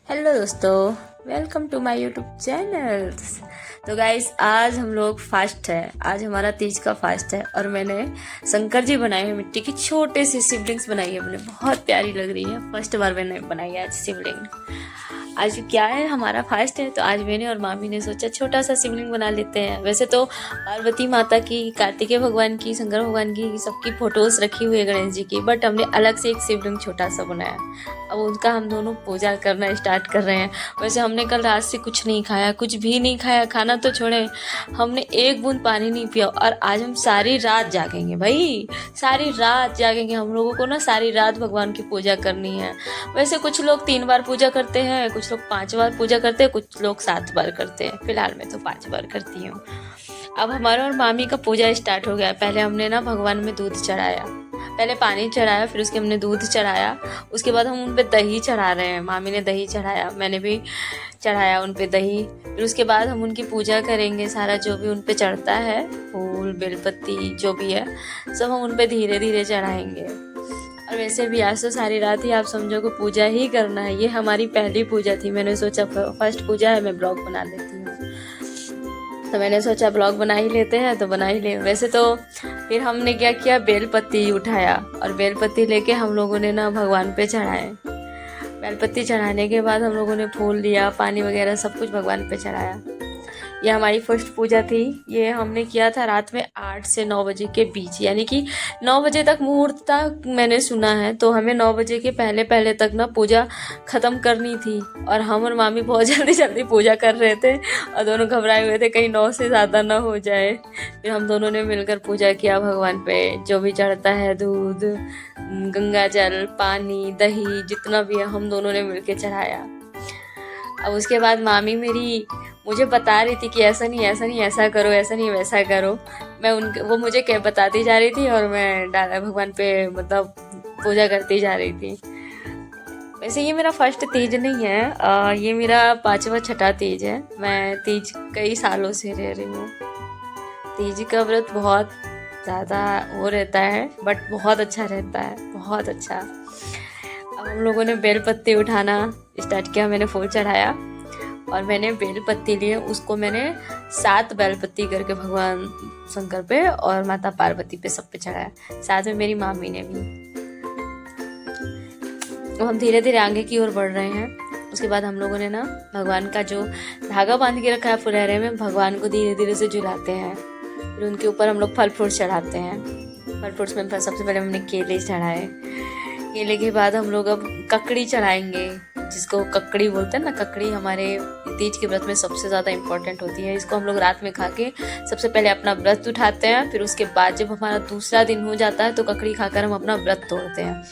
Hello दोस्तों, welcome to my YouTube channel. तो guys, आज हम लोग फास्ट है। आज हमारा तीज का फास्ट है और मैंने शंकर जी बनाए हैं मिट्टी की छोटे से शिवलिंग्स बनाई है। मैंने बहुत प्यारी लग रही है। फर्स्ट बार मैंने बनाई है आज शिवलिंग। आज क्या है, हमारा फास्ट है, तो आज मैंने और मामी ने सोचा छोटा सा शिवलिंग बना लेते हैं। वैसे तो पार्वती माता की, कार्तिकेय भगवान की, शंकर भगवान की सबकी फोटोज रखी हुई है, गणेश जी की, बट हमने अलग से एक शिवलिंग छोटा सा बनाया। अब उनका हम दोनों पूजा करना स्टार्ट कर रहे हैं। वैसे हमने कल रात से कुछ नहीं खाया, कुछ भी नहीं खाया, खाना तो छोड़े, हमने एक बूंद पानी नहीं पिया। और आज हम सारी रात जागेंगे भाई, सारी रात जागेंगे। हम लोगों को ना सारी रात भगवान की पूजा करनी है। वैसे कुछ लोग 3 बार पूजा करते हैं, कुछ लोग 5 बार पूजा करते हैं, कुछ लोग 7 बार करते हैं। फिलहाल मैं तो 5 बार करती हूँ। अब हमारा और मामी का पूजा स्टार्ट हो गया। पहले हमने ना भगवान में दूध चढ़ाया, पहले पानी चढ़ाया, फिर उसके हमने दूध चढ़ाया। उसके बाद हम उन पे दही चढ़ा रहे हैं। मामी ने दही चढ़ाया, मैंने भी चढ़ाया उन पे दही। फिर उसके बाद हम उनकी पूजा करेंगे। सारा जो भी उन पे चढ़ता है, फूल बेलपत्ती जो भी है, सब हम उन पे धीरे धीरे चढ़ाएंगे। और वैसे भी आज तो सारी रात ही आप समझो कि पूजा ही करना है। ये हमारी पहली पूजा थी। मैंने सोचा फर्स्ट पूजा है, मैं ब्लॉग बना लेती हूँ। तो मैंने सोचा ब्लॉग बना ही लेते हैं, तो बना ही ले। वैसे तो फिर हमने क्या किया, बेलपत्ती उठाया और बेलपत्ती लेके हम लोगों ने ना भगवान पे चढ़ाए। बेलपत्ती चढ़ाने के बाद हम लोगों ने फूल लिया, पानी वगैरह सब कुछ भगवान पे चढ़ाया। ये हमारी फर्स्ट पूजा थी। ये हमने किया था रात में 8 से 9 बजे के बीच, यानी कि 9 बजे तक मुहूर्त तक मैंने सुना है। तो हमें 9 बजे के पहले पहले तक ना पूजा ख़त्म करनी थी। और हम और मामी बहुत जल्दी जल्दी पूजा कर रहे थे और दोनों घबराए हुए थे कहीं 9 से ज़्यादा ना हो जाए। फिर हम दोनों ने मिलकर पूजा किया भगवान पे। जो भी चढ़ता है, दूध, गंगा जल, पानी, दही, जितना भी है हम दोनों ने मिलकर चढ़ाया। अब उसके बाद मामी मेरी मुझे बता रही थी कि ऐसा नहीं, ऐसा नहीं, ऐसा करो, ऐसा नहीं, वैसा करो। वो मुझे क्या बताती जा रही थी और मैं भगवान पे मतलब पूजा करती जा रही थी। वैसे ये मेरा फर्स्ट तीज नहीं है, ये मेरा 5वां छठा तीज है। मैं तीज कई सालों से रह रही हूँ। तीज का व्रत बहुत ज़्यादा वो रहता है, बट बहुत अच्छा रहता है, बहुत अच्छा। अब हम लोगों ने बेलपत्ती उठाना स्टार्ट किया। मैंने फूल चढ़ाया और मैंने बेलपत्ती लिए, उसको मैंने 7 बेलपत्ती करके भगवान शंकर पे और माता पार्वती पे सब पे चढ़ाया, साथ में मेरी मामी ने भी। तो हम धीरे धीरे आगे की ओर बढ़ रहे हैं। उसके बाद हम लोगों ने ना भगवान का जो धागा बांध के रखा है फुलहरे में, भगवान को धीरे धीरे से झुलाते हैं। फिर उनके ऊपर हम लोग फल फ्रूट चढ़ाते हैं। फल फ्रूट्स में सबसे पहले हमने केले चढ़ाए। केले के बाद हम लोग अब ककड़ी चढ़ाएंगे, जिसको ककड़ी बोलते हैं ना। ककड़ी हमारे तीज के व्रत में सबसे ज़्यादा इम्पोर्टेंट होती है। इसको हम लोग रात में खा के सबसे पहले अपना व्रत उठाते हैं। फिर उसके बाद जब हमारा दूसरा दिन हो जाता है तो ककड़ी खाकर हम अपना व्रत तोड़ते हैं।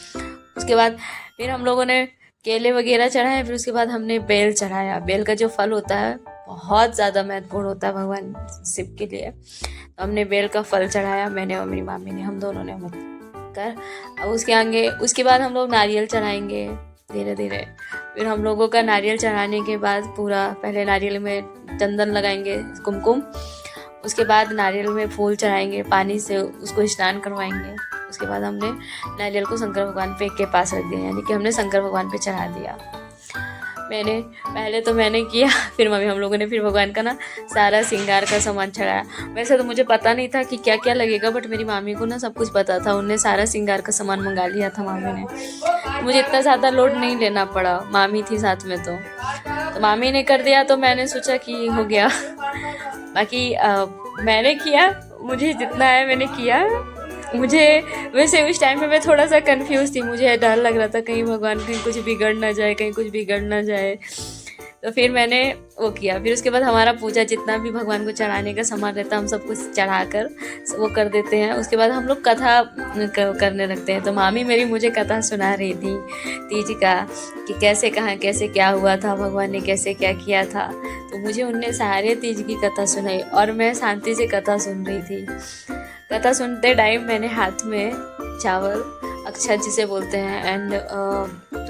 उसके बाद फिर हम लोगों ने केले वगैरह चढ़ाए। फिर उसके बाद हमने बेल चढ़ाया। बेल का जो फल होता है बहुत ज़्यादा महत्वपूर्ण होता है भगवान शिव के लिए। तो हमने बेल का फल चढ़ाया, मैंने और मेरी मामी ने, हम दोनों ने कर। अब उसके बाद हम लोग नारियल चढ़ाएंगे धीरे धीरे। फिर हम लोगों का नारियल चढ़ाने के बाद पूरा पहले नारियल में चंदन लगाएंगे, कुमकुम। उसके बाद नारियल में फूल चढ़ाएंगे, पानी से उसको स्नान करवाएंगे। उसके बाद हमने नारियल को शंकर भगवान पे के पास रख दिया, यानी कि हमने शंकर भगवान पे चढ़ा दिया। मैंने किया, फिर मम्मी, हम लोगों ने फिर भगवान का ना सारा श्रृंगार का सामान चढ़ाया। वैसे तो मुझे पता नहीं था कि क्या क्या लगेगा, बट मेरी मामी को ना सब कुछ पता था। उनने सारा श्रृंगार का सामान मंगा लिया था मामी ने। मुझे इतना ज़्यादा लोड नहीं लेना पड़ा, मामी थी साथ में। तो मामी ने कर दिया तो मैंने सोचा कि हो गया। बाकी मैंने किया, मुझे जितना है मैंने किया। मुझे वैसे उस टाइम में मैं थोड़ा सा कंफ्यूज थी। मुझे डर लग रहा था कहीं भगवान कहीं कुछ बिगड़ ना जाए, कहीं कुछ बिगड़ ना जाए। तो फिर मैंने वो किया। फिर उसके बाद हमारा पूजा जितना भी भगवान को चढ़ाने का सामान रहता है हम सब कुछ चढ़ाकर वो कर देते हैं। उसके बाद हम लोग कथा करने लगते हैं। तो मामी मेरी मुझे कथा सुना रही थी तीज का, कि कैसे कहाँ कैसे क्या हुआ था, भगवान ने कैसे क्या किया था। तो मुझे उनने सारे तीज की कथा सुनाई और मैं शांति से कथा सुन रही थी। कथा सुनते टाइम मैंने हाथ में चावल, अक्षत जिसे बोलते हैं, एंड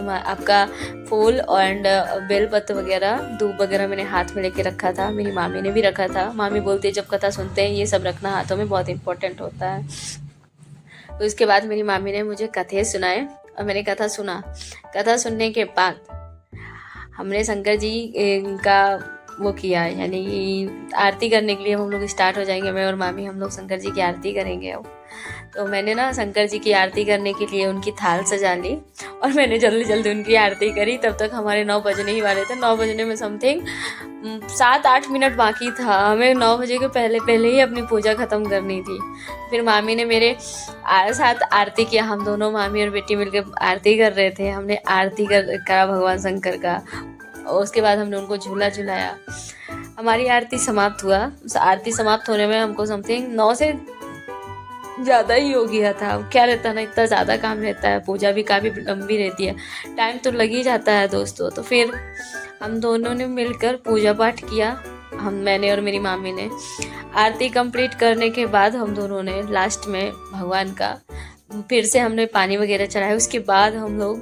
आपका फूल एंड बेलपत्र वगैरह, दूब वगैरह मैंने हाथ में लेके रखा था। मेरी मामी ने भी रखा था। मामी बोलती है जब कथा सुनते हैं ये सब रखना हाथों में बहुत इम्पोर्टेंट होता है। तो इसके बाद मेरी मामी ने मुझे कथे सुनाए और मैंने कथा सुना। कथा सुनने के बाद हमने शंकर जी का वो किया, यानी कि आरती करने के लिए हम लोग स्टार्ट हो जाएंगे। मैं और मामी हम लोग शंकर जी की आरती करेंगे अब। तो मैंने ना शंकर जी की आरती करने के लिए उनकी थाल सजा ली और मैंने जल्दी जल्दी उनकी आरती करी। तब तक हमारे 9 बजने ही वाले थे। 9 बजने में समथिंग 7-8 मिनट बाकी था। हमें 9 बजे के पहले पहले ही अपनी पूजा ख़त्म करनी थी। फिर मामी ने मेरे साथ आरती किया। हम दोनों मामी और बेटी मिलकर आरती कर रहे थे। हमने आरती करा भगवान शंकर का। और उसके बाद हमने उनको झूला झुलाया। हमारी आरती समाप्त हुआ। आरती समाप्त होने में हमको समथिंग 9 से ज़्यादा ही हो गया था। क्या रहता है ना, इतना ज़्यादा काम रहता है, पूजा भी काफ़ी लंबी रहती है, टाइम तो लग ही जाता है दोस्तों। तो फिर हम दोनों ने मिलकर पूजा पाठ किया। मैंने और मेरी मामी ने आरती कंप्लीट करने के बाद हम दोनों ने लास्ट में भगवान का फिर से हमने पानी वगैरह चढ़ाया। उसके बाद हम लोग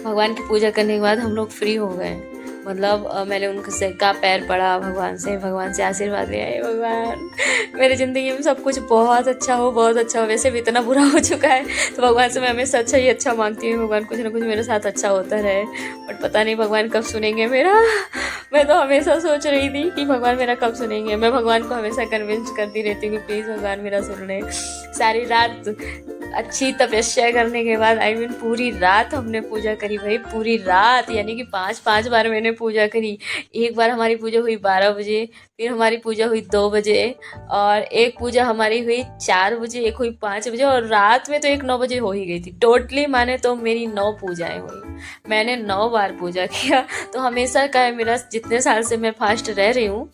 भगवान की पूजा करने के बाद हम लोग फ्री हो गए। मतलब मैंने उनसे का पैर पड़ा, भगवान से आशीर्वाद लिया। हे भगवान, मेरी ज़िंदगी में सब कुछ बहुत अच्छा हो, बहुत अच्छा हो। वैसे भी इतना बुरा हो चुका है तो भगवान से मैं हमेशा अच्छा ही अच्छा मांगती हूँ। भगवान कुछ ना कुछ मेरे साथ अच्छा होता रहे, बट पता नहीं भगवान कब सुनेंगे मेरा। मैं तो हमेशा सोच रही थी कि भगवान मेरा कब सुनेंगे। मैं भगवान को हमेशा कन्विंस करती रहती हूँ कि प्लीज़ भगवान मेरा सुन ले। सारी रात अच्छी तपस्या करने के बाद पूरी रात हमने पूजा करी भाई, पूरी रात, यानी कि 5 बार मैंने पूजा करी। एक बार हमारी पूजा हुई 12 बजे, फिर हमारी पूजा हुई 2 बजे, और एक पूजा हमारी हुई 4 बजे, एक हुई 5 बजे, और रात में तो एक 9 बजे हो ही गई थी। टोटली माने तो मेरी 9 पूजाएं हुई। मैंने 9 बार पूजा किया। तो हमेशा का है मेरा, जितने साल से मैं फास्ट रह रही हूँ